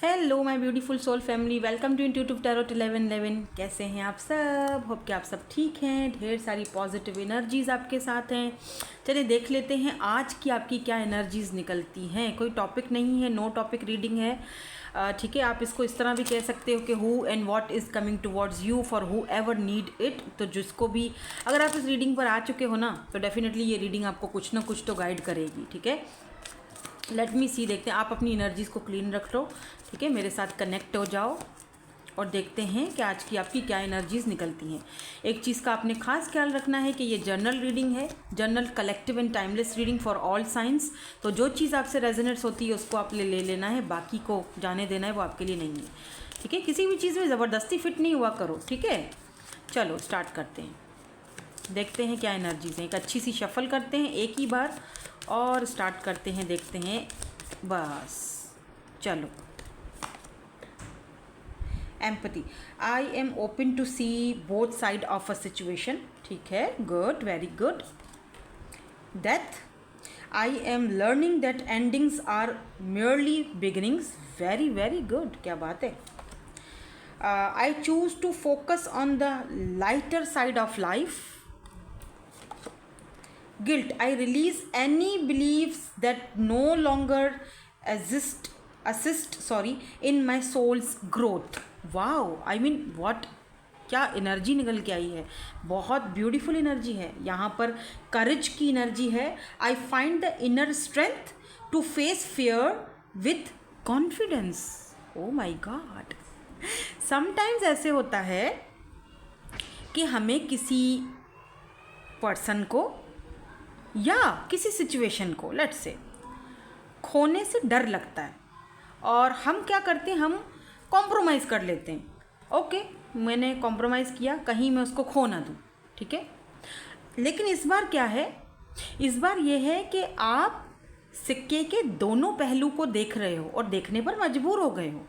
Hello my beautiful soul family, welcome to intuitive tarot 1111। कैसे हैं आप सब? होप कि आप सब ठीक हैं। ढेर सारी पॉजिटिव एनर्जीज़ आपके साथ हैं। चलिए देख लेते हैं आज की आपकी क्या एनर्जीज़ निकलती हैं। कोई टॉपिक नहीं है, नो टॉपिक रीडिंग है। ठीक है, आप इसको इस तरह भी कह सकते हो कि who and what is coming towards you for who ever need it. तो जिसको भी, अगर आप इस रीडिंग पर आ चुके हो ना, तो डेफिनेटली ये रीडिंग आपको कुछ ना कुछ तो गाइड करेगी। ठीक है, लेट मी सी, देखते हैं। आप अपनी एनर्जीज़ को क्लीन रख लो, ठीक है, मेरे साथ कनेक्ट हो जाओ और देखते हैं कि आज की आपकी क्या एनर्जीज़ निकलती हैं। एक चीज़ का आपने खास ख्याल रखना है कि ये जर्नल रीडिंग है, journal collective and timeless reading for all science. तो जो चीज़ आपसे रेजोनेट्स होती है उसको आप ले लेना है, बाकी को जाने देना है, वो आपके लिए नहीं है। ठीक है, किसी भी चीज़ में ज़बरदस्ती फिट नहीं हुआ करो। ठीक है, चलो स्टार्ट करते हैं, देखते हैं क्या एनर्जीज़ हैं। एक अच्छी सी शफल करते हैं एक ही बार और स्टार्ट करते हैं, देखते हैं। बस चलो। Empathy, I am open to see both side of a situation. ठीक है, good, very good. Death, I am learning that endings are merely beginnings. Very very good, क्या बात है। I choose to focus on the lighter side of life. Guilt, I release any beliefs that no longer assist in my soul's growth. Wow, I mean what, क्या energy निकल के आई है। बहुत beautiful energy है। यहाँ पर करेज की एनर्जी है। I find the inner strength to face fear with confidence. Oh my god, sometimes ऐसे होता है कि हमें किसी पर्सन को या किसी सिचुएशन को, लेट्स से, खोने से डर लगता है और हम क्या करते हैं, हम कॉम्प्रोमाइज़ कर लेते हैं। ओके, मैंने कॉम्प्रोमाइज़ किया, कहीं मैं उसको खो ना दूँ। ठीक है, लेकिन इस बार क्या है, इस बार ये है कि आप सिक्के के दोनों पहलू को देख रहे हो और देखने पर मजबूर हो गए हो।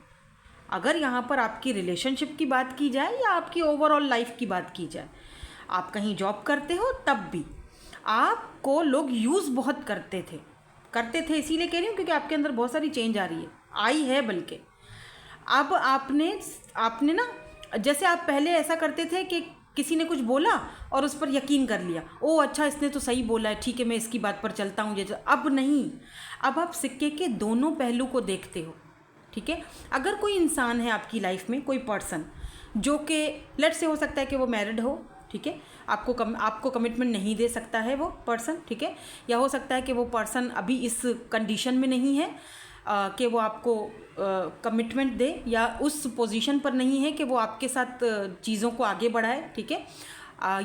अगर यहाँ पर आपकी रिलेशनशिप की बात की जाए या आपकी ओवरऑल लाइफ की बात की जाए, आप कहीं जॉब करते हो तब भी आपको लोग यूज़ बहुत करते थे, इसीलिए कह रही हूँ क्योंकि आपके अंदर बहुत सारी चेंज आ रही है, आई है बल्कि। अब आपने ना, जैसे आप पहले ऐसा करते थे कि किसी ने कुछ बोला और उस पर यकीन कर लिया, ओ अच्छा इसने तो सही बोला है, ठीक है मैं इसकी बात पर चलता हूँ। जैसे अब नहीं, अब आप सिक्के के दोनों पहलू को देखते हो। ठीक है, अगर कोई इंसान है आपकी लाइफ में, कोई पर्सन जो कि लेट से हो सकता है कि वो मैरिड हो, ठीक है, आपको कमिटमेंट नहीं दे सकता है वो पर्सन। ठीक है, या हो सकता है कि वो पर्सन अभी इस कंडीशन में नहीं है कि वो आपको कमिटमेंट दे, या उस पोजीशन पर नहीं है कि वो आपके साथ चीज़ों को आगे बढ़ाए। ठीक है,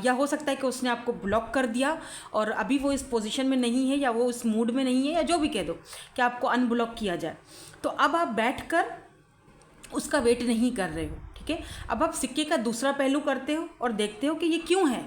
या हो सकता है कि उसने आपको ब्लॉक कर दिया और अभी वो इस पोजीशन में नहीं है, या वो उस मूड में नहीं है, या जो भी कह दो कि आपको अनब्लॉक किया जाए। तो अब आप बैठकर उसका वेट नहीं कर रहे हो। ठीक है, अब आप सिक्के का दूसरा पहलू करते हो और देखते हो कि ये क्यों है।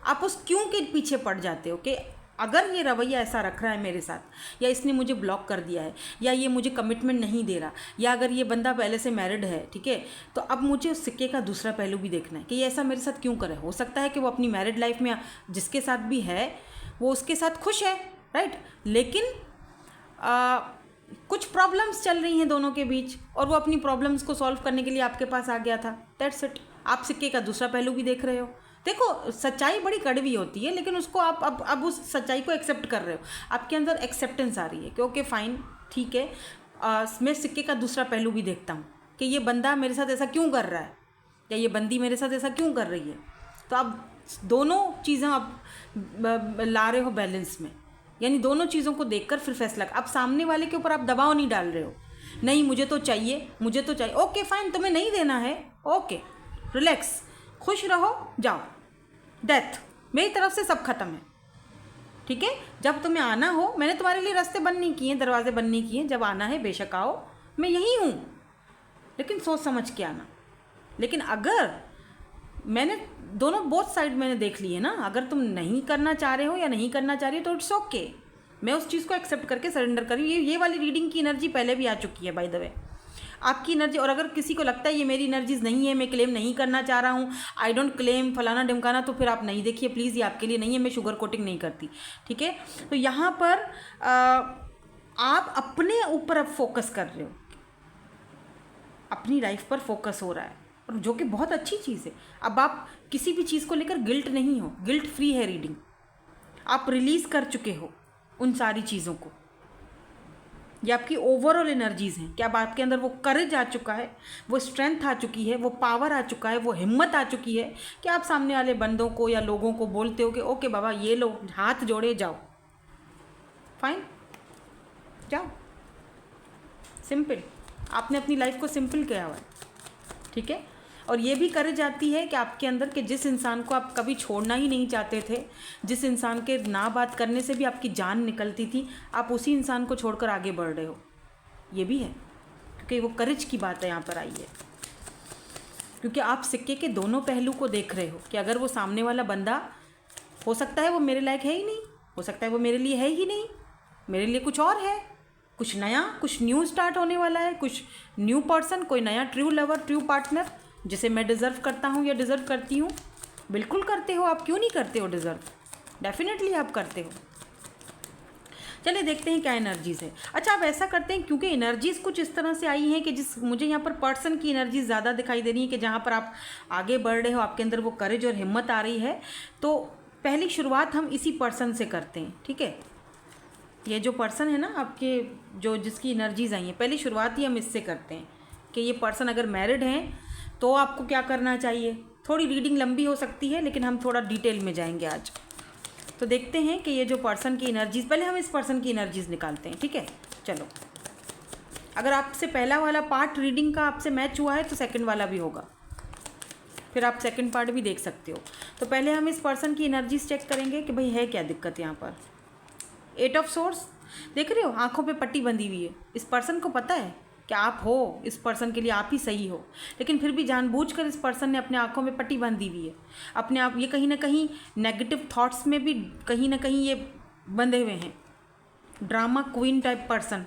आप उस क्यों के पीछे पड़ जाते हो कि अगर ये रवैया ऐसा रख रहा है मेरे साथ, या इसने मुझे ब्लॉक कर दिया है, या ये मुझे कमिटमेंट नहीं दे रहा, या अगर ये बंदा पहले से मैरिड है, ठीक है, तो अब मुझे उस सिक्के का दूसरा पहलू भी देखना है कि ये ऐसा मेरे साथ क्यों करे। हो सकता है कि वो अपनी मैरिड लाइफ में जिसके साथ भी है वो उसके साथ खुश है, राइट, लेकिन कुछ प्रॉब्लम्स चल रही हैं दोनों के बीच और वो अपनी प्रॉब्लम्स को सॉल्व करने के लिए आपके पास आ गया था। That's it. आप सिक्के का दूसरा पहलू भी देख रहे हो। देखो, सच्चाई बड़ी कड़वी होती है, लेकिन उसको आप अब उस सच्चाई को एक्सेप्ट कर रहे हो। आपके अंदर एक्सेप्टेंस आ रही है कि ओके फाइन, ठीक है, मैं सिक्के का दूसरा पहलू भी देखता हूँ कि ये बंदा मेरे साथ ऐसा क्यों कर रहा है, या ये बंदी मेरे साथ ऐसा क्यों कर रही है। तो आप दोनों चीज़ें आप ला रहे हो बैलेंस में, यानी दोनों चीज़ों को देखकर फिर फैसला। अब सामने वाले के ऊपर आप दबाव नहीं डाल रहे हो, नहीं मुझे तो चाहिए, मुझे तो चाहिए। ओके फाइन, तुम्हें नहीं देना है, ओके रिलैक्स, खुश रहो, जाओ। डेथ, मेरी तरफ से सब खत्म है। ठीक है, जब तुम्हें आना हो, मैंने तुम्हारे लिए रास्ते बंद नहीं किए, दरवाजे बंद नहीं किए। जब आना है बेशक आओ, मैं यही हूँ, लेकिन सोच समझ के आना। लेकिन अगर मैंने दोनों बोथ साइड मैंने देख लिए ना, अगर तुम नहीं करना चाह रहे हो या नहीं करना चाह रही हो तो इट्स ओके, मैं उस चीज़ को एक्सेप्ट करके सरेंडर करूँ। ये वाली रीडिंग की एनर्जी पहले भी आ चुकी है बाय द वे, आपकी एनर्जी। और अगर किसी को लगता है ये मेरी एनर्जीज नहीं है, मैं क्लेम नहीं करना चाह रहा हूँ, आई डोंट क्लेम फलाना ढिमकाना, तो फिर आप नहीं देखिए प्लीज़, ये आपके लिए नहीं है। मैं शुगर कोटिंग नहीं करती। ठीक है, तो यहाँ पर आप अपने ऊपर अब फोकस कर रहे हो अपनी लाइफ पर फोकस हो रहा है, और जो कि बहुत अच्छी चीज़ है। अब आप किसी भी चीज़ को लेकर गिल्ट नहीं हो, गिल्ट फ्री है रीडिंग। आप रिलीज़ कर चुके हो उन सारी चीज़ों को। ये आपकी ओवरऑल एनर्जीज़ हैं कि अब आपके अंदर वो करेज आ चुका है, वो स्ट्रेंथ आ चुकी है, वो पावर आ चुका है, वो हिम्मत आ चुकी है कि आप सामने वाले बंदों को या लोगों को बोलते हो कि ओके बाबा ये लो, हाथ जोड़े जाओ, फाइन, जाओ। सिंपल, आपने अपनी लाइफ को सिंपल किया हुआ है, ठीक है। और ये भी करेज आती है कि आपके अंदर कि जिस इंसान को आप कभी छोड़ना ही नहीं चाहते थे, जिस इंसान के ना बात करने से भी आपकी जान निकलती थी, आप उसी इंसान को छोड़कर आगे बढ़ रहे हो। ये भी है क्योंकि वो करेज की बात है यहाँ पर आई है, क्योंकि आप सिक्के के दोनों पहलू को देख रहे हो कि अगर वो सामने वाला बंदा, हो सकता है वो मेरे लायक है ही नहीं, हो सकता है वो मेरे लिए है ही नहीं, मेरे लिए कुछ और है, कुछ नया, कुछ न्यू स्टार्ट होने वाला है, कुछ न्यू पर्सन, कोई नया ट्रू लवर, ट्रू पार्टनर जिसे मैं डिज़र्व करता हूँ या डिज़र्व करती हूँ। बिल्कुल करते हो, आप क्यों नहीं करते हो डिज़र्व, डेफिनेटली आप करते हो। चलिए देखते हैं क्या एनर्जीज़ है। अच्छा, आप ऐसा करते हैं, क्योंकि एनर्जीज़ कुछ इस तरह से आई हैं कि जिस मुझे यहाँ पर पर्सन की एनर्जी ज़्यादा दिखाई दे रही है कि जहाँ पर आप आगे बढ़ रहे हो, आपके अंदर वो करेज और हिम्मत आ रही है। तो पहली शुरुआत हम इसी पर्सन से करते हैं, ठीक है। ये जो पर्सन है ना आपके, जो जिसकी एनर्जीज़ आई हैं, पहली शुरुआत ही हम इससे करते हैं कि ये पर्सन अगर मैरिड हैं तो आपको क्या करना चाहिए। थोड़ी रीडिंग लंबी हो सकती है, लेकिन हम थोड़ा डिटेल में जाएंगे आज। तो देखते हैं कि ये जो पर्सन की एनर्जीज़, पहले हम इस पर्सन की एनर्जीज़ निकालते हैं, ठीक है। चलो, अगर आपसे पहला वाला पार्ट रीडिंग का आपसे मैच हुआ है तो सेकंड वाला भी होगा, फिर आप सेकंड पार्ट भी देख सकते हो। तो पहले हम इस पर्सन की एनर्जीज़ चेक करेंगे कि भाई है क्या दिक्कत यहाँ पर। 8 ऑफ सोर्स देख रहे हो, आंखों पे पट्टी बंधी हुई है। इस पर्सन को पता है कि आप हो, इस पर्सन के लिए आप ही सही हो, लेकिन फिर भी जानबूझकर इस पर्सन ने अपने आंखों में पट्टी बांधी हुई है अपने आप। ये कहीं ना कहीं नेगेटिव थॉट्स में भी कहीं ना कहीं ये बंधे हुए हैं। Drama queen type person,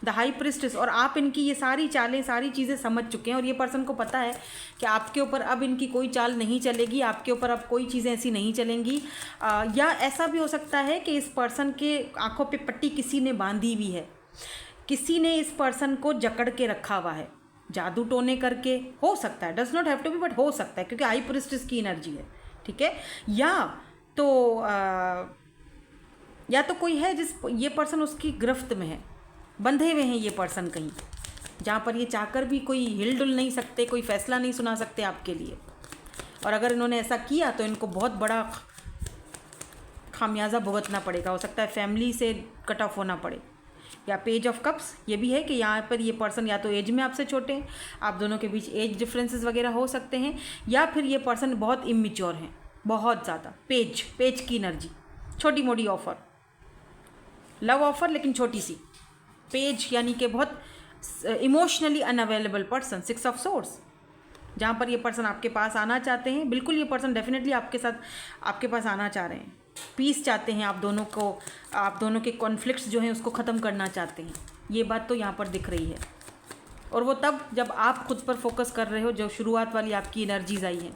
the high priestess, और आप इनकी ये सारी चालें, सारी चीज़ें समझ चुके हैं, और ये पर्सन को पता है कि आपके ऊपर अब इनकी कोई चाल नहीं चलेगी, आपके ऊपर अब कोई चीज़ें ऐसी नहीं चलेंगी। या ऐसा भी हो सकता है कि इस पर्सन के आंखों पे पट्टी किसी ने बांधी हुई है, किसी ने इस पर्सन को जकड़ के रखा हुआ है, जादू टोने करके, हो सकता है, does not have to be, but हो सकता है, क्योंकि हाई प्रिस्टेस की एनर्जी है, ठीक है। या तो कोई है जिस ये पर्सन उसकी गिरफ्त में है, बंधे हुए हैं ये पर्सन कहीं, जहाँ पर ये चाहकर भी कोई हिल डुल नहीं सकते, कोई फैसला नहीं सुना सकते आपके लिए। और अगर इन्होंने ऐसा किया तो इनको बहुत बड़ा खामियाजा भुगतना पड़ेगा। हो सकता है फैमिली से कट ऑफ होना पड़े। या पेज ऑफ कप्स, ये भी है कि यहाँ पर ये पर्सन या तो एज में आपसे छोटे हैं, आप दोनों के बीच एज डिफरेंसेस वगैरह हो सकते हैं, या फिर ये पर्सन बहुत इमेच्योर हैं, बहुत ज़्यादा। पेज की एनर्जी, छोटी मोटी ऑफ़र, लव ऑफ़र लेकिन छोटी सी। पेज यानी कि बहुत emotionally unavailable person. 6 of source, जहाँ पर ये पर्सन आपके पास आना चाहते हैं, बिल्कुल ये पर्सन डेफिनेटली आपके साथ आपके पास आना चाह रहे हैं, पीस चाहते हैं, आप दोनों के कॉन्फ्लिक्ट्स जो हैं उसको ख़त्म करना चाहते हैं। ये बात तो यहाँ पर दिख रही है, और वो तब जब आप खुद पर फोकस कर रहे हो, जो शुरुआत वाली आपकी एनर्जीज आई हैं।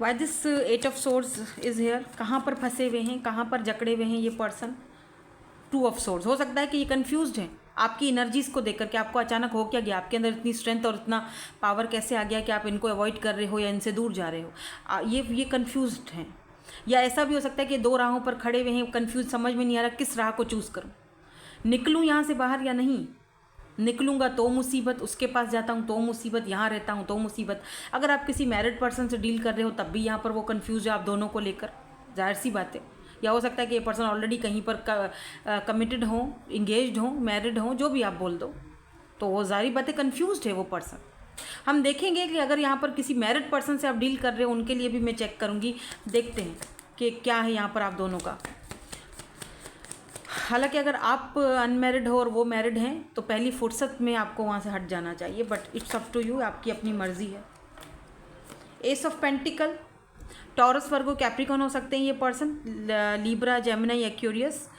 Why this 8 of source is here, कहाँ पर फंसे हुए हैं, कहाँ पर जकड़े हुए हैं ये पर्सन। 2 ऑफ सोर्स, हो सकता है कि ये कन्फ्यूज्ड हैं आपकी एनर्जीज़ को देख कर के, आपको अचानक हो क्या गया, आपके अंदर इतनी स्ट्रेंथ और इतना पावर कैसे आ गया कि आप इनको अवॉइड कर रहे हो या इनसे दूर जा रहे हो। ये कन्फ्यूज्ड हैं। या ऐसा भी हो सकता है कि 2 राहों पर खड़े हुए हैं, कन्फ्यूज, समझ में नहीं आ रहा किस राह को चूज़ करूँ, निकलूँ यहाँ से बाहर या नहीं, निकलूँगा तो मुसीबत, उसके पास जाता हूँ तो मुसीबत, यहाँ रहता हूँ तो मुसीबत। अगर आप किसी मैरिड पर्सन से डील कर रहे हो तब भी यहाँ पर वो कन्फ्यूज है आप दोनों को लेकर, जाहिर सी बात है। या हो सकता है कि ये पर्सन ऑलरेडी कहीं पर कमिटेड हो, इंगेज्ड हो, मैरिड हो, जो भी आप बोल दो, तो वो जाहिर बात है कन्फ्यूज्ड है वो पर्सन। हम देखेंगे कि अगर यहाँ पर किसी मैरिड पर्सन से आप डील कर रहे हो, उनके लिए भी मैं चेक करूँगी, देखते हैं कि क्या है यहाँ पर आप दोनों का। हालांकि अगर आप अनमैरिड हो और वो मैरिड हैं तो पहली फुर्सत में आपको वहाँ से हट जाना चाहिए, but it's up to you, आपकी अपनी मर्जी है। Ace of pentacle, Taurus, Virgo, Capricorn हो सकते हैं ये पर्सन, लीब्रा, जेमिनी, एक्वेरियस।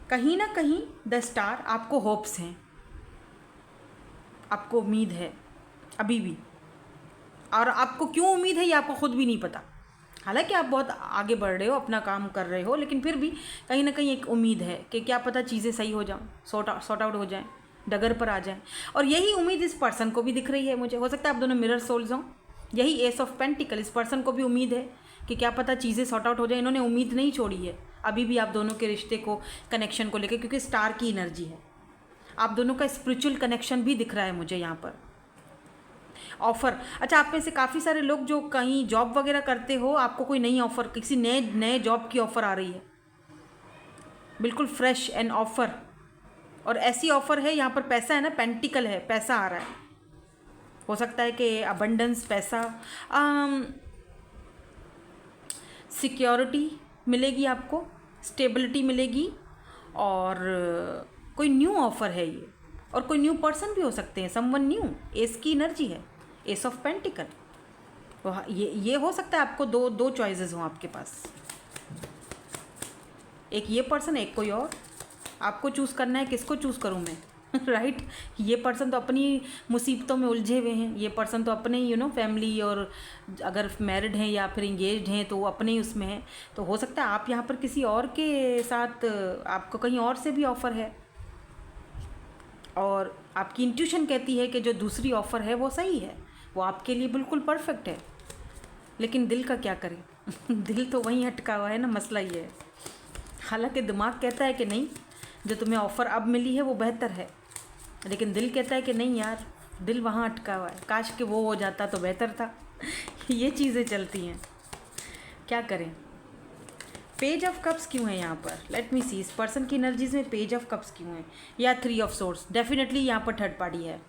कहीं ना कहीं द स्टार, आपको होप्स हैं, आपको उम्मीद है अभी भी, और आपको क्यों उम्मीद है ये आपको खुद भी नहीं पता। हालांकि आप बहुत आगे बढ़ रहे हो, अपना काम कर रहे हो, लेकिन फिर भी कहीं ना कहीं एक उम्मीद है कि क्या पता चीज़ें सही हो जाएं, सॉर्ट आउट हो जाएं, डगर पर आ जाएं। और यही उम्मीद इस पर्सन को भी दिख रही है मुझे। हो सकता है आप दोनों मिरर सोल्स हों। यही एस ऑफ पेंटिकल, इस पर्सन को भी उम्मीद है कि क्या पता चीज़ें सॉर्ट आउट हो जाए। इन्होंने उम्मीद नहीं छोड़ी है अभी भी आप दोनों के रिश्ते को, कनेक्शन को लेकर, क्योंकि स्टार की एनर्जी है। आप दोनों का स्पिरिचुअल कनेक्शन भी दिख रहा है मुझे यहाँ पर। ऑफ़र, अच्छा, आप में से काफ़ी सारे लोग जो कहीं जॉब वगैरह करते हो, आपको कोई नई ऑफ़र, किसी नए जॉब की ऑफ़र आ रही है, बिल्कुल फ्रेश एंड ऑफ़र। और ऐसी ऑफ़र है यहाँ पर, पैसा है ना, पेंटिकल है, पैसा आ रहा है। हो सकता है कि अबंडेंस, पैसा, सिक्योरिटी मिलेगी आपको, स्टेबिलिटी मिलेगी, और कोई न्यू ऑफ़र है ये। और कोई न्यू पर्सन भी हो सकते हैं, समवन न्यू। एस की एनर्जी है, एस ऑफ पेंटिकल। तो ये हो सकता है आपको दो चॉइसेस हों आपके पास, एक ये पर्सन, एक कोई और। आपको चूज़ करना है, किसको चूज़ करूँ मैं? राइट ये पर्सन तो अपनी मुसीबतों में उलझे हुए हैं। ये पर्सन तो अपने फैमिली, और अगर मैरिड हैं या फिर इंगेज्ड हैं तो वो अपने ही उसमें हैं। तो हो सकता है आप यहाँ पर किसी और के साथ, आपको कहीं और से भी ऑफ़र है, और आपकी इंट्यूशन कहती है कि जो दूसरी ऑफ़र है वो सही है, वो आपके लिए बिल्कुल परफेक्ट है। लेकिन दिल का क्या करें? दिल तो वहीं अटका हुआ है ना, मसला ये है। हालांकि दिमाग कहता है कि नहीं, जो तुम्हें ऑफ़र अब मिली है वो बेहतर है, लेकिन दिल कहता है कि नहीं यार, दिल वहाँ अटका हुआ है, काश कि वो हो जाता तो बेहतर था। ये चीज़ें चलती हैं, क्या करें। पेज ऑफ कप्स क्यों है यहाँ पर? लेट मी सी, इस पर्सन की एनर्जीज में पेज ऑफ कप्स क्यों है, या 3 ऑफ सोर्स। डेफिनेटली यहाँ पर थर्ड पार्टी है।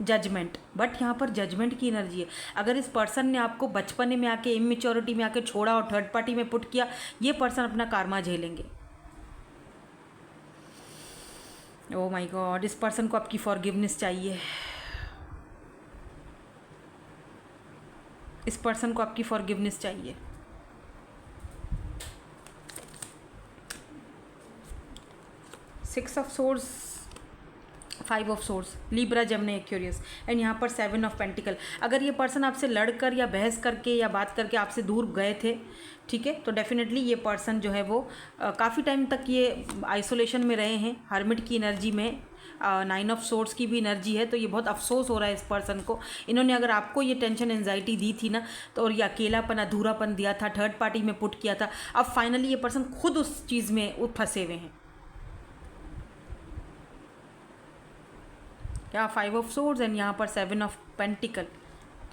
जजमेंट, बट यहाँ पर जजमेंट की एनर्जी है। अगर इस पर्सन ने आपको बचपने में आके, इमेच्योरिटी में आके छोड़ा और थर्ड पार्टी में पुट किया, ये पर्सन अपना कार्मा झेलेंगे। ओह माय गॉड, इस पर्सन को आपकी फॉरगिवनेस चाहिए। इस पर्सन को आपकी फॉरगिवनेस चाहिए। Six of source, 5 of source, Libra, Gemini, Aquarius, and यहाँ पर 7 ऑफ पेंटिकल। अगर ये पर्सन आपसे लड़कर या बहस करके या बात करके आपसे दूर गए थे, ठीक है, तो डेफिनेटली ये पर्सन जो है वो काफ़ी टाइम तक ये आइसोलेशन में रहे हैं, हर्मिट की एनर्जी में। 9 ऑफ सोर्स की भी एनर्जी है, तो ये बहुत अफसोस हो रहा है इस पर्सन को। इन्होंने अगर आपको ये टेंशन, एंजाइटी दी थी ना, तो, और ये अकेलापन, अधूरापन दिया था, थर्ड पार्टी में पुट किया था, अब फाइनली ये पर्सन खुद उस चीज़ में फंसे हुए हैं। क्या 5 ऑफ सोर्स एंड यहाँ पर 7 ऑफ पेंटिकल।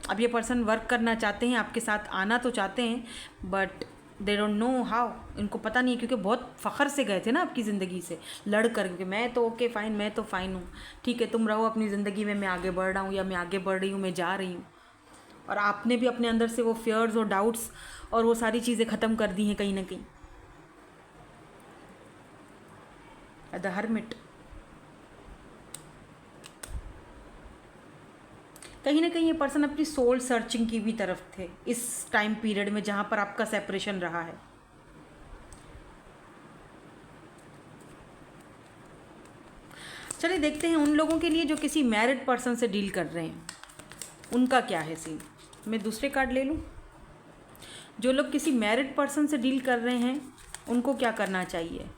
अब ये पर्सन वर्क करना चाहते हैं, आपके साथ आना तो चाहते हैं, but they don't know how. इनको पता नहीं है, क्योंकि बहुत फ़ख्र से गए थे ना आपकी ज़िंदगी से, लड़ कर, क्योंकि मैं तो ओके फ़ाइन, मैं तो फ़ाइन हूँ, ठीक है, तुम रहो अपनी ज़िंदगी में, मैं आगे बढ़ रहा हूँ, या मैं आगे बढ़ रही हूँ, मैं जा रही हूँ। और आपने भी अपने अंदर से वो फियर्स और डाउट्स और वो सारी चीज़ें ख़त्म कर दी हैं कहीं ना कहीं। द हर्मिट, कहीं ना कहीं ये पर्सन अपनी सोल सर्चिंग की भी तरफ थे इस टाइम पीरियड में, जहाँ पर आपका सेपरेशन रहा है। चलिए देखते हैं उन लोगों के लिए जो किसी मैरिड पर्सन से डील कर रहे हैं, उनका क्या है सीन। मैं दूसरे कार्ड ले लूँ। जो लोग किसी मैरिड पर्सन से डील कर रहे हैं, उनको क्या करना चाहिए,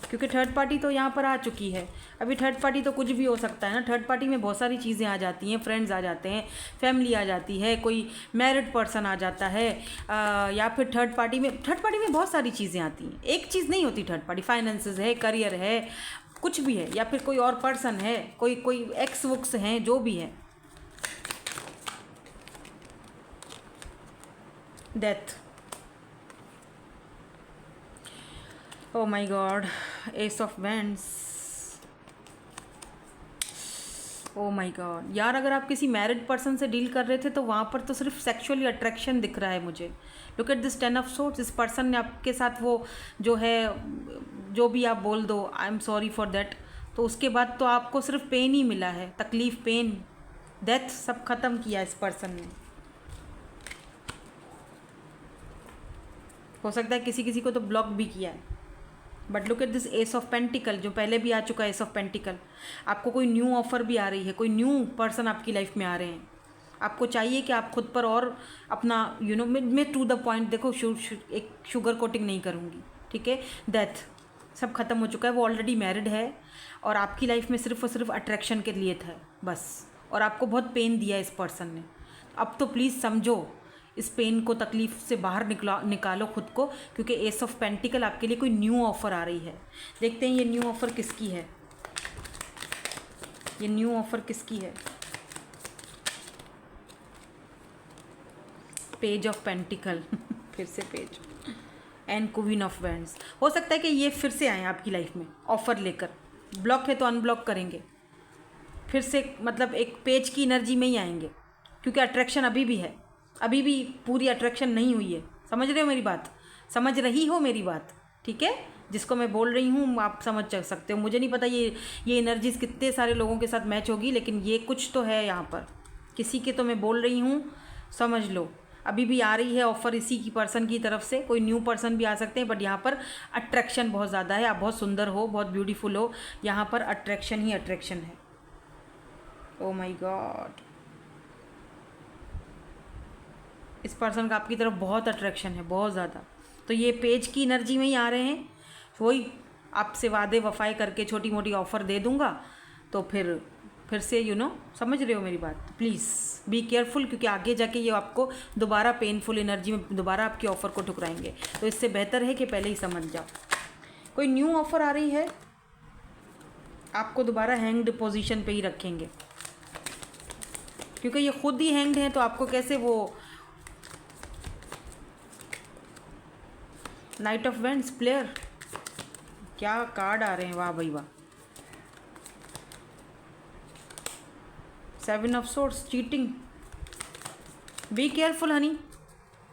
क्योंकि थर्ड पार्टी तो यहाँ पर आ चुकी है। अभी थर्ड पार्टी तो कुछ भी हो सकता है ना, थर्ड पार्टी में बहुत सारी चीज़ें आ जाती हैं, फ्रेंड्स आ जाते हैं, फैमिली आ जाती है, कोई मैरिड पर्सन आ जाता है, या फिर थर्ड पार्टी में बहुत सारी चीज़ें आती हैं। एक चीज़ नहीं होती थर्ड पार्टी, फाइनेंसेस है, करियर है, कुछ भी है, या फिर कोई और पर्सन है, कोई एक्स वुक्स हैं, जो भी है। Death, oh my God, S of wands, oh my God. यार अगर आप किसी मैरिड पर्सन से डील कर रहे थे तो वहाँ पर तो सिर्फ सेक्सुअली अट्रैक्शन दिख रहा है मुझे। Look at this 10 of source. इस पर्सन ने आपके साथ वो जो है, जो भी आप बोल दो, I am sorry for that, तो उसके बाद तो आपको सिर्फ पेन ही मिला है, तकलीफ़, पेन, डेथ, सब ख़त्म किया इस पर्सन ने। हो सकता है किसी किसी को तो ब्लॉक भी किया है। But look at this S of pentacle, जो पहले भी आ चुका है, एस ऑफ पेंटिकल। आपको कोई न्यू ऑफ़र भी आ रही है, कोई न्यू पर्सन आपकी लाइफ में आ रहे हैं। आपको चाहिए कि आप खुद पर और अपना मैं टू द पॉइंट, देखो एक शुगर कोटिंग नहीं करूँगी, ठीक है। डेथ, सब खत्म हो चुका है। वो ऑलरेडी मैरिड है और आपकी लाइफ में सिर्फ और सिर्फ अट्रैक्शन के लिए था बस, और आपको बहुत पेन दिया इस पर्सन ने। अब तो प्लीज़ समझो, इस पेन को, तकलीफ से बाहर निकालो खुद को, क्योंकि एस ऑफ पेंटिकल आपके लिए कोई न्यू ऑफ़र आ रही है। देखते हैं ये न्यू ऑफ़र किसकी है, ये न्यू ऑफ़र किसकी है। पेज ऑफ पेंटिकल फिर से page, and queen of wands. हो सकता है कि ये फिर से आए आपकी लाइफ में ऑफ़र लेकर। ब्लॉक है तो अनब्लॉक करेंगे फिर से, मतलब एक पेज की एनर्जी में ही आएंगे, क्योंकि अट्रैक्शन अभी भी है, अभी भी पूरी अट्रैक्शन नहीं हुई है। समझ रहे हो मेरी बात, समझ रही हो मेरी बात, ठीक है। जिसको मैं बोल रही हूँ आप समझ सकते हो। मुझे नहीं पता ये एनर्जीज कितने सारे लोगों के साथ मैच होगी, लेकिन ये कुछ तो है यहाँ पर, किसी के तो मैं बोल रही हूँ, समझ लो। अभी भी आ रही है ऑफ़र इसी की पर्सन की तरफ से, कोई न्यू पर्सन भी आ सकते हैं, बट यहाँ पर अट्रैक्शन बहुत ज़्यादा है। आप बहुत सुंदर हो, बहुत ब्यूटीफुल हो, यहाँ पर अट्रैक्शन ही अट्रैक्शन है। ओ माय गॉड, इस पर्सन का आपकी तरफ बहुत अट्रैक्शन है, बहुत ज़्यादा। तो ये पेज की एनर्जी में ही आ रहे हैं, वही आपसे वादे वफाए करके छोटी मोटी ऑफ़र दे दूँगा, तो फिर से समझ रहे हो मेरी बात। प्लीज़ बी केयरफुल, क्योंकि आगे जाके ये आपको दोबारा पेनफुल एनर्जी में दोबारा आपकी ऑफ़र को ठुकराएंगे। तो इससे बेहतर है कि पहले ही समझ जाओ। कोई न्यू ऑफ़र आ रही है, आपको दोबारा हैंग्ड पोजीशन पे ही रखेंगे, क्योंकि ये खुद ही हैंग्ड हैं, तो आपको कैसे वो। नाइट ऑफ वेंड्स प्लेयर, क्या कार्ड आ रहे हैं, वाह भाई वाह। Seven of swords, cheating. Be careful Honey,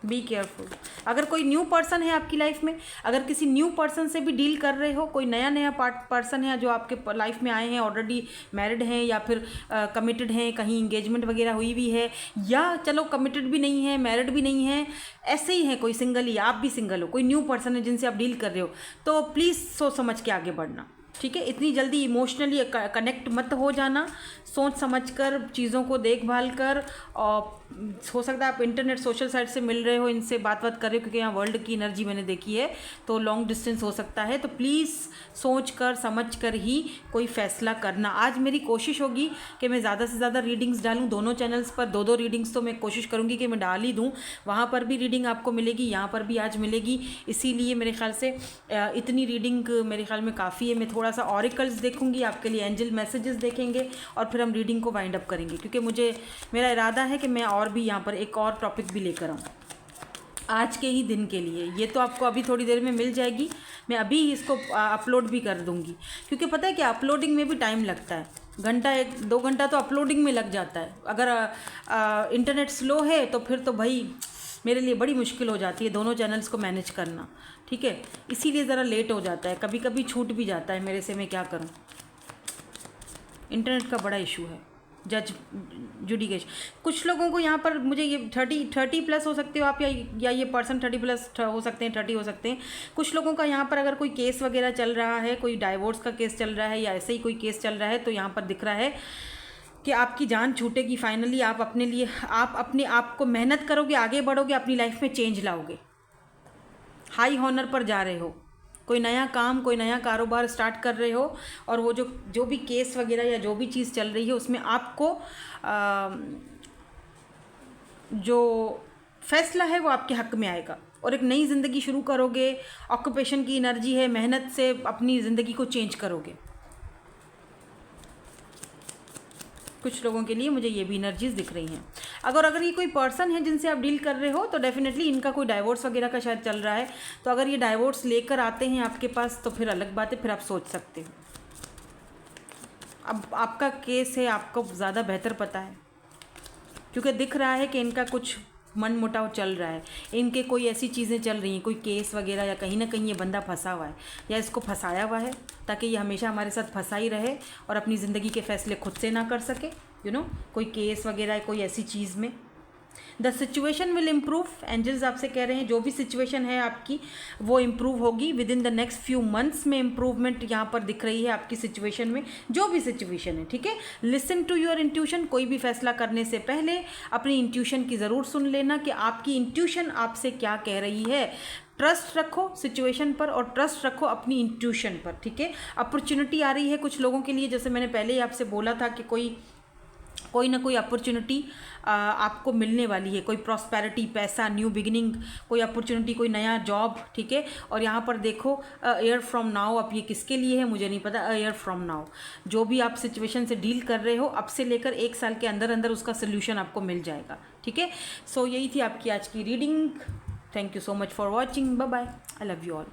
be careful. अगर कोई न्यू पर्सन है आपकी लाइफ में, अगर किसी न्यू पर्सन से भी डील कर रहे हो, कोई नया पर्सन है जो आपके लाइफ में आए हैं, ऑलरेडी मैरिड हैं या फिर कमिटेड हैं, कहीं इंगेजमेंट वगैरह हुई भी है, या चलो कमिटेड भी नहीं है, मैरिड भी नहीं है, ऐसे ही है, कोई सिंगल ही, आप भी सिंगल हो, कोई न्यू पर्सन है जिनसे आप डील कर रहे हो, तो प्लीज़ सोच समझ के आगे बढ़ना, ठीक है। इतनी जल्दी इमोशनली कनेक्ट मत हो जाना, सोच समझकर चीज़ों को देखभाल कर। और हो सकता है आप इंटरनेट सोशल साइट से मिल रहे हो, इनसे बात कर रहे हो, क्योंकि यहाँ वर्ल्ड की एनर्जी मैंने देखी है, तो लॉन्ग डिस्टेंस हो सकता है। तो प्लीज़ सोच कर समझ कर ही कोई फ़ैसला करना। आज मेरी कोशिश होगी कि मैं ज़्यादा से ज़्यादा रीडिंग्स डालूँ, दोनों चैनल्स पर दो रीडिंग्स तो मैं कोशिश करूँगी कि मैं डाल ही दूँ। वहाँ पर भी रीडिंग आपको मिलेगी, यहाँ पर भी आज मिलेगी, इसीलिए मेरे ख्याल से इतनी रीडिंग मेरे ख्याल में काफ़ी है। मैं थोड़ा सा ऑरिकल्स देखूँगी आपके लिए, एंजल मैसेजेस देखेंगे, और फिर हम रीडिंग को वाइंड अप करेंगे, क्योंकि मेरा इरादा है कि मैं और भी यहाँ पर एक और टॉपिक भी लेकर आऊँ आज के ही दिन के लिए। ये तो आपको अभी थोड़ी देर में मिल जाएगी, मैं अभी इसको अपलोड भी कर दूँगी, क्योंकि पता है कि अपलोडिंग में भी टाइम लगता है, घंटा 1-2 घंटा तो अपलोडिंग में लग जाता है। अगर इंटरनेट स्लो है तो फिर तो भाई मेरे लिए बड़ी मुश्किल हो जाती है दोनों चैनल्स को मैनेज करना, ठीक है। इसीलिए ज़रा लेट हो जाता है, कभी कभी छूट भी जाता है मेरे से, मैं क्या करूँ, इंटरनेट का बड़ा इशू है। जुडिकेशन कुछ लोगों को यहाँ पर, मुझे ये 30 प्लस हो सकते हो आप, या ये पर्सन 30 प्लस हो सकते हैं, 30 हो सकते हैं। कुछ लोगों का यहाँ पर अगर कोई केस वगैरह चल रहा है, कोई डाइवोर्स का केस चल रहा है, या ऐसे ही कोई केस चल रहा है, तो यहाँ पर दिख रहा है कि आपकी जान छूटेगी फाइनली। आप अपने लिए, आप अपने आप को मेहनत करोगे, आगे बढ़ोगे, अपनी लाइफ में चेंज लाओगे, हाई हॉनर पर जा रहे हो, कोई नया काम, कोई नया कारोबार स्टार्ट कर रहे हो, और वो जो भी केस वगैरह या जो भी चीज़ चल रही है उसमें आपको जो फैसला है वो आपके हक में आएगा, और एक नई ज़िंदगी शुरू करोगे। ऑक्यूपेशन की एनर्जी है, मेहनत से अपनी ज़िंदगी को चेंज करोगे। कुछ लोगों के लिए मुझे ये भी एनर्जीज दिख रही हैं। अगर ये कोई पर्सन है जिनसे आप डील कर रहे हो, तो डेफिनेटली इनका कोई डाइवोर्स वगैरह का शायद चल रहा है, तो अगर ये डाइवोर्स लेकर आते हैं आपके पास तो फिर अलग बात है, फिर आप सोच सकते हो। अब आपका केस है, आपको ज़्यादा बेहतर पता है, क्योंकि दिख रहा है कि इनका कुछ मन मुटाव चल रहा है, इनके कोई ऐसी चीज़ें चल रही हैं, कोई केस वगैरह, या कहीं ना कहीं ये बंदा फंसा हुआ है, या इसको फंसाया हुआ है, ताकि ये हमेशा हमारे साथ फंसा ही रहे और अपनी ज़िंदगी के फैसले खुद से ना कर सके। कोई केस वगैरह, कोई ऐसी चीज़ में। The situation will improve, angels आपसे कह रहे हैं जो भी सिचुएशन है आपकी वो इम्प्रूव होगी with in the next few months में। इम्प्रूवमेंट यहाँ पर दिख रही है आपकी सिचुएशन में, जो भी सिचुएशन है, ठीक है। लिसन टू योर इंट्यूशन, कोई भी फैसला करने से पहले अपनी इंट्यूशन की ज़रूर सुन लेना कि आपकी इंट्यूशन आपसे क्या कह रही है। ट्रस्ट रखो सिचुएशन पर और ट्रस्ट रखो अपनी इंट्यूशन पर, ठीक है। अपॉर्चुनिटी आ रही है कुछ लोगों के लिए, जैसे मैंने पहले ही आपसे बोला था कि कोई ना कोई अपॉर्चुनिटी आपको मिलने वाली है, कोई प्रॉस्पेरिटी, पैसा, न्यू बिगिनिंग, कोई अपॉर्चुनिटी, कोई नया जॉब, ठीक है। और यहाँ पर देखो ईयर फ्रॉम नाउ, अब ये किसके लिए है मुझे नहीं पता। ईयर फ्रॉम नाउ जो भी आप सिचुएशन से डील कर रहे हो, अब से लेकर 1 साल के अंदर अंदर उसका सोल्यूशन आपको मिल जाएगा, ठीक है। सो यही थी आपकी आज की reading. Thank you so much for watching, bye bye, I love you all.